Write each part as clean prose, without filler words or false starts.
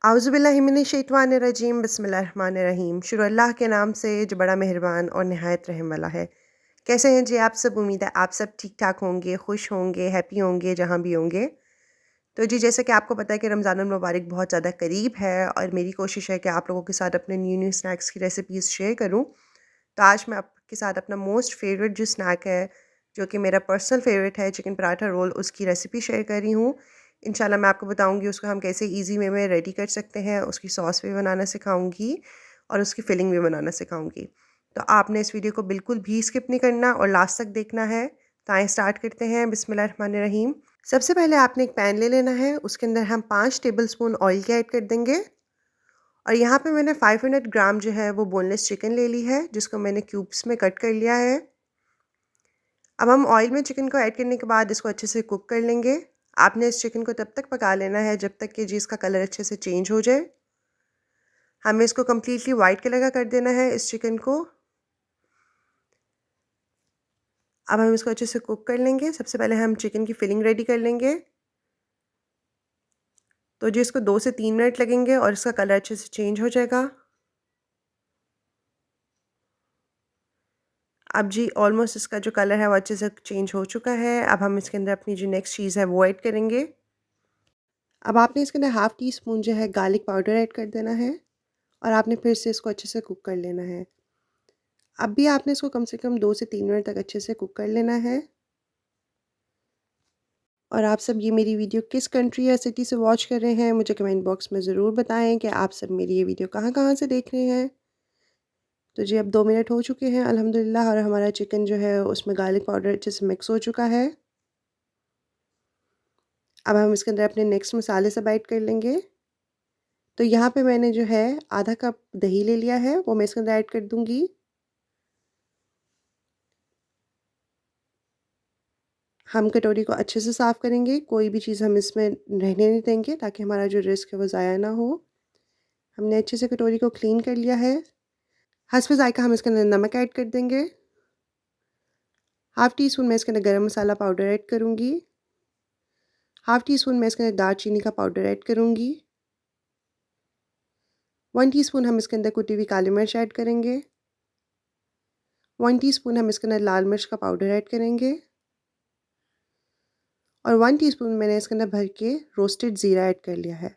आउज़ुबिल्लाहिमिनश्शैतानिर्रजीम बिस्मिल्लाहिर्रहमानिर्रहीम। शुरू अल्लाह के नाम से जो बड़ा मेहरबान और नहायत रहम वाला है। कैसे हैं जी आप सब? उम्मीद है आप सब ठीक-ठाक होंगे, खुश होंगे, हैप्पी होंगे जहाँ भी होंगे। तो जी जैसे कि आपको पता है कि रमज़ानुल मुबारक बहुत ज़्यादा करीब है और मेरी कोशिश है कि आप लोगों के साथ अपने न्यू स्नैक्स की रेसिपीज़ शेयर करूँ। तो आज मैं आपके साथ अपना मोस्ट फेवरेट जो स्नैक है, जो कि मेरा पर्सनल फेवरेट है, चिकन पराठा रोल, उसकी रेसिपी शेयर कर रही हूँ। इंशाल्लाह मैं आपको बताऊँगी उसको हम कैसे ईज़ी वे में रेडी कर सकते हैं, उसकी सॉस भी बनाना सिखाऊँगी और उसकी फिलिंग भी बनाना सिखाऊँगी। तो आपने इस वीडियो को बिल्कुल भी स्किप नहीं करना और लास्ट तक देखना है। तो आइए स्टार्ट करते हैं। बिस्मिल्लाहिर्रहमानिर्रहीम। सबसे पहले आपने एक पैन ले लेना है, उसके अंदर हम 5 टेबलस्पून ऑयल के ऐड कर देंगे और यहाँ पे मैंने 500 ग्राम जो है वो बोनलेस चिकन ले ली है, जिसको मैंने क्यूब्स में कट कर लिया है। अब हम ऑयल में चिकन को ऐड करने के बाद इसको अच्छे से कुक कर लेंगे। आपने इस चिकन को तब तक पका लेना है जब तक कि जी इसका कलर अच्छे से चेंज हो जाए। हमें इसको कम्प्लीटली वाइट कलर का कर देना है इस चिकन को। अब हम इसको अच्छे से कुक कर लेंगे। सबसे पहले हम चिकन की फिलिंग रेडी कर लेंगे। तो जी इसको 2 से 3 मिनट लगेंगे और इसका कलर अच्छे से चेंज हो जाएगा। अब जी ऑलमोस्ट इसका जो कलर है वो अच्छे से चेंज हो चुका है। अब हम इसके अंदर अपनी जो नेक्स्ट चीज़ है वो ऐड करेंगे। अब आपने इसके अंदर हाफ़ टी स्पून जो है गार्लिक पाउडर ऐड कर देना है और आपने फिर से इसको अच्छे से कुक कर लेना है। अब भी आपने इसको कम से कम 2 से 3 मिनट तक अच्छे से कुक कर लेना है। और आप सब ये मेरी वीडियो किस कंट्री या सिटी से वॉच कर रहे हैं, मुझे कमेंट बॉक्स में ज़रूर बताएं कि आप सब मेरी ये वीडियो कहाँ-कहाँ से देख रहे हैं। तो जी अब 2 मिनट हो चुके हैं अल्हम्दुलिल्लाह और हमारा चिकन जो है उसमें गार्लिक पाउडर अच्छे से मिक्स हो चुका है। अब हम इसके अंदर अपने नेक्स्ट मसाले सब ऐड कर लेंगे। तो यहाँ पे मैंने जो है आधा कप दही ले लिया है, वो मैं इसके अंदर ऐड कर दूँगी। हम कटोरी को अच्छे से साफ़ करेंगे, कोई भी चीज़ हम इसमें रहने नहीं देंगे ताकि हमारा जो रिस्क है वो ज़ाया ना हो। हमने अच्छे से कटोरी को क्लीन कर लिया है। हस्ब ज़ायक़ा हम इसके अंदर नमक ऐड कर देंगे। हाफ़ टी स्पून मैं इसके अंदर गरम मसाला पाउडर ऐड करूँगी। हाफ़ टी स्पून मैं इसके अंदर दालचीनी का पाउडर ऐड करूँगी। 1 टीस्पून हम इसके अंदर कुटी हुई काली मिर्च ऐड करेंगे। 1 टीस्पून हम इसके अंदर लाल मिर्च का पाउडर ऐड करेंगे। और 1 टीस्पून मैंने इसके अंदर भर के रोस्टेड ज़ीरा ऐड कर लिया है।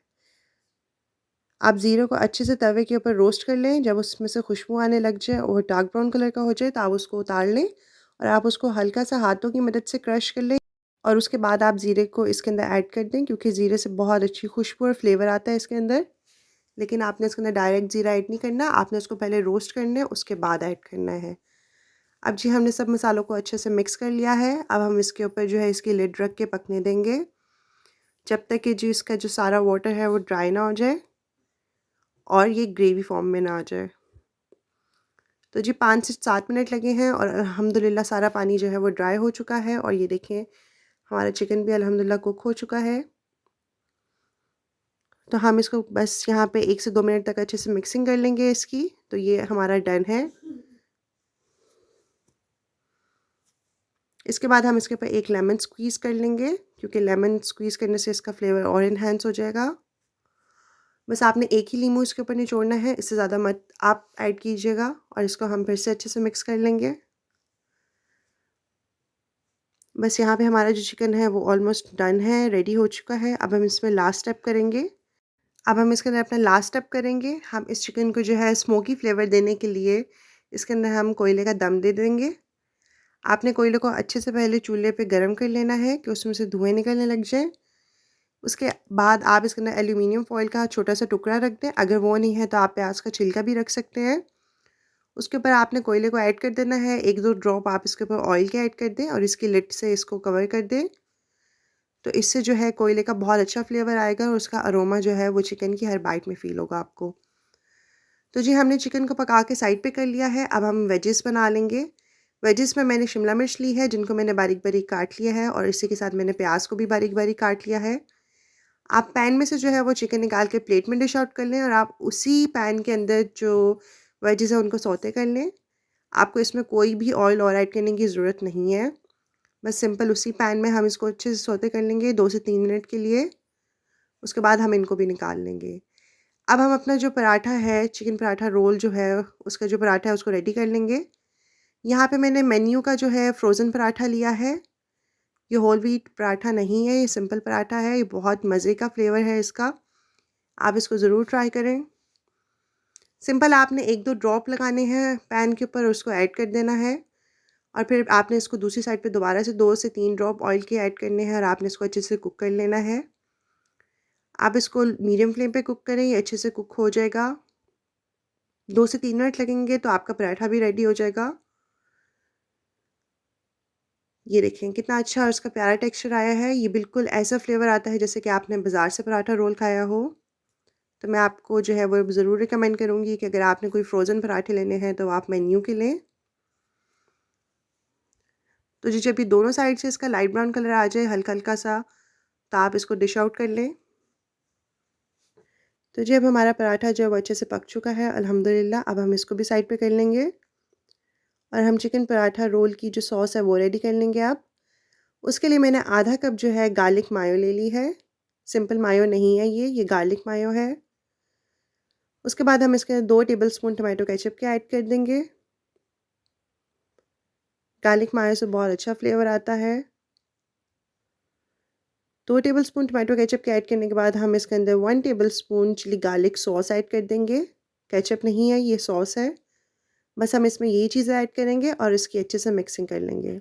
आप ज़ीरे को अच्छे से तवे के ऊपर रोस्ट कर लें, जब उसमें से खुशबू आने लग जाए और डार्क ब्राउन कलर का हो जाए तो आप उसको उतार लें और आप उसको हल्का सा हाथों की मदद से क्रश कर लें और उसके बाद आप ज़ीरे को इसके अंदर ऐड कर दें, क्योंकि ज़ीरे से बहुत अच्छी खुशबू और फ्लेवर आता है इसके अंदर। लेकिन आपने इसके अंदर डायरेक्ट ज़ीरा ऐड नहीं करना, आपने उसको पहले रोस्ट करना है, उसके बाद ऐड करना है। अब जी हमने सब मसालों को अच्छे से मिक्स कर लिया है। अब हम इसके ऊपर जो है इसकी लिड रख के पकने देंगे, जब तक कि जी इसका जो सारा वाटर है वो ड्राई ना हो जाए और ये ग्रेवी फॉर्म में ना आ जाए। तो जी 5 से 7 मिनट लगे हैं और अल्हम्दुलिल्लाह सारा पानी जो है वो ड्राई हो चुका है और ये देखें हमारा चिकन भी अल्हम्दुलिल्लाह कुक हो चुका है। तो हम इसको बस यहाँ पे 1 से 2 मिनट तक अच्छे से मिक्सिंग कर लेंगे इसकी। तो ये हमारा डन है। इसके बाद हम इसके ऊपर एक लेमन स्क्वीज़ कर लेंगे, क्योंकि लेमन स्क्वीज़ करने से इसका फ्लेवर और एनहांस हो जाएगा। बस आपने एक ही नींबू इसके ऊपर निचोड़ना है, इससे ज़्यादा मत आप ऐड कीजिएगा और इसको हम फिर से अच्छे से मिक्स कर लेंगे। बस यहाँ पे हमारा जो चिकन है वो ऑलमोस्ट डन है, रेडी हो चुका है। अब हम इसमें लास्ट स्टेप करेंगे। अब हम इसके अंदर अपना लास्ट स्टेप करेंगे। हम इस चिकन को जो है स्मोकी फ्लेवर देने के लिए इसके अंदर हम कोयले का दम दे देंगे। आपने कोयले को अच्छे से पहले चूल्हे पे गरम कर लेना है कि उसमें से धुएँ निकलने लग जाएँ। उसके बाद आप इसके अंदर एल्यूमीनियम फ़ॉइल का छोटा-सा टुकड़ा रख दें। अगर वो नहीं है तो आप प्याज का छिलका भी रख सकते हैं। उसके ऊपर आपने कोयले को ऐड कर देना है। 1-2 ड्रॉप आप इसके ऊपर ऑयल के ऐड कर दें और इसकी लिड से इसको कवर कर दें। तो इससे जो है कोयले का बहुत अच्छा फ्लेवर आएगा और उसका अरोमा जो है वो चिकन की हर बाइट में फ़ील होगा आपको। तो जी हमने चिकन को पका के साइड पे कर लिया है। अब हम वेजेस बना लेंगे। वेजेस में मैंने शिमला मिर्च ली है, जिनको मैंने बारीक-बारीक काट लिया है और इसी के साथ मैंने प्याज को भी बारीक-बारीक काट लिया है। आप पैन में से जो है वो चिकन निकाल के प्लेट में डिश आउट कर लें और आप उसी पैन के अंदर जो वेजेस हैं उनको सौते कर लें। आपको इसमें कोई भी ऑयल और ऐड करने की ज़रूरत नहीं है। बस सिंपल उसी पैन में हम इसको अच्छे से सौते कर लेंगे 2 से 3 मिनट के लिए। उसके बाद हम इनको भी निकाल लेंगे। अब हम अपना जो पराठा है, चिकन पराठा रोल जो है, उसका जो पराठा है उसको रेडी कर लेंगे। यहाँ पे मैंने मेन्यू का जो है फ्रोज़न पराठा लिया है। ये होल व्हीट पराठा नहीं है, ये सिंपल पराठा है। ये बहुत मज़े का फ्लेवर है इसका। आप इसको ज़रूर ट्राई करें। सिंपल आपने 1-2 ड्रॉप लगाने हैं पैन के ऊपर, उसको ऐड कर देना है और फिर आपने इसको दूसरी साइड पे दोबारा से 2 से 3 ड्रॉप ऑयल के ऐड करने हैं और आपने इसको अच्छे से कुक कर लेना है। आप इसको मीडियम फ्लेम पे कुक करें, ये अच्छे से कुक हो जाएगा। 2 से 3 मिनट लगेंगे तो आपका पराठा भी रेडी हो जाएगा। ये देखें कितना अच्छा इसका प्यारा टेक्सचर आया है। ये बिल्कुल ऐसा फ्लेवर आता है जैसे कि आपने बाज़ार से पराठा रोल खाया हो। तो मैं आपको जो है वो ज़रूर रिकमेंड करूँगी कि अगर आपने कोई फ्रोज़न पराठे लेने हैं तो आप मेन्यू के लें। तो जी जब ये दोनों साइड से इसका लाइट ब्राउन कलर आ जाए हल्का-हल्का सा, तो आप इसको डिश आउट कर लें। तो जी अब हमारा पराठा जो है वो अच्छे से पक चुका है अल्हम्दुलिल्लाह। अब हम इसको भी साइड पे कर लेंगे और हम चिकन पराठा रोल की जो सॉस है वो रेडी कर लेंगे अब। उसके लिए मैंने आधा कप जो है गार्लिक मायो ले ली है। सिंपल मायो नहीं है ये गार्लिक मायो है। उसके बाद हम इसके 2 टेबलस्पून टोमेटो केचप के ऐड कर देंगे। गार्लिक मायो से बहुत अच्छा फ्लेवर आता है। 2 टेबलस्पून टोमेटो केचप के ऐड करने के बाद हम इसके अंदर 1 tablespoon chilli garlic sauce add कर देंगे। केचप नहीं है, ये सॉस है। बस हम इसमें यही चीज़ें ऐड करेंगे और इसकी अच्छे से मिक्सिंग कर लेंगे।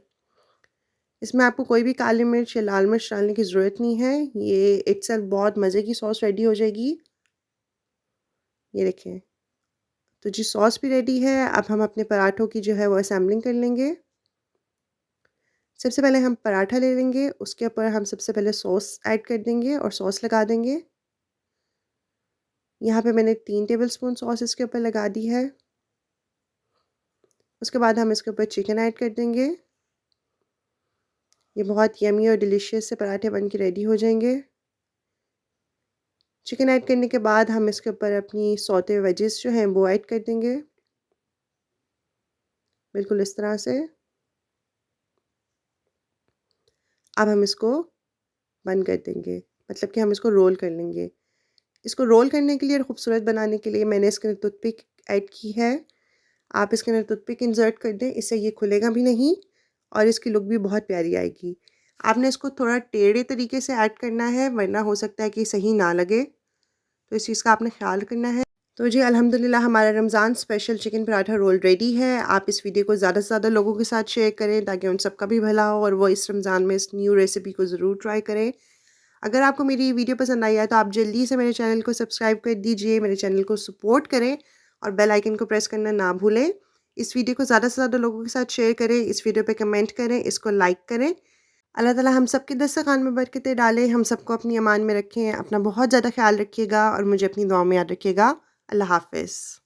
इसमें आपको कोई भी काली मिर्च या लाल मिर्च डालने की ज़रूरत नहीं है। ये इटसेल्फ बहुत मज़े की सॉस रेडी हो जाएगी। ये देखें। तो जी सॉस भी रेडी है। अब हम अपने पराठों की जो है वो असेंबलिंग कर लेंगे। सबसे पहले हम पराठा ले लेंगे, उसके ऊपर हम सबसे पहले सॉस ऐड कर देंगे और सॉस लगा देंगे। यहाँ पे मैंने 3 टेबलस्पून सॉस इसके ऊपर लगा दी है। उसके बाद हम इसके ऊपर चिकन ऐड कर देंगे। ये बहुत यम्मी और डिलीशियस से पराठे बन के रेडी हो जाएंगे। चिकन ऐड करने के बाद हम इसके ऊपर अपनी सौते वेजेस जो हैं वो ऐड कर देंगे। बिल्कुल इस तरह से। अब हम इसको बंद कर देंगे, मतलब कि हम इसको रोल कर लेंगे। इसको रोल करने के लिए और खूबसूरत बनाने के लिए मैंने इसके अंदर टूथपिक ऐड की है। आप इसके अंदर टूथपिक इंसर्ट कर दें, इससे ये खुलेगा भी नहीं और इसकी लुक भी बहुत प्यारी आएगी। आपने इसको थोड़ा टेढ़े तरीके से ऐड करना है वरना हो सकता है कि सही ना लगे, तो इस चीज़ का आपने ख्याल करना है। तो जी अल्हम्दुलिल्लाह हमारा Ramzan special chicken paratha roll ready है। आप इस वीडियो को ज़्यादा से ज़्यादा लोगों के साथ शेयर करें ताकि उन सबका भी भला हो और वो इस रमज़ान में इस न्यू रेसिपी को ज़रूर ट्राई करें। अगर आपको मेरी वीडियो पसंद आई है तो आप जल्दी से मेरे चैनल को सब्सक्राइब कर दीजिए, मेरे चैनल को सपोर्ट करें और बेल आइकन को प्रेस करना ना भूलें। इस वीडियो को ज़्यादा से ज़्यादा लोगों के साथ शेयर करें, इस वीडियो पे कमेंट करें, इसको लाइक करें। अल्लाह ताला हम सब के दस्तरख़्वान में बरकतें डालें, हम सबको अपनी अमान में रखें। अपना बहुत ज़्यादा ख़्याल रखिएगा और मुझे अपनी दुआओं में याद रखिएगा। अल्लाह हाफ़िज़।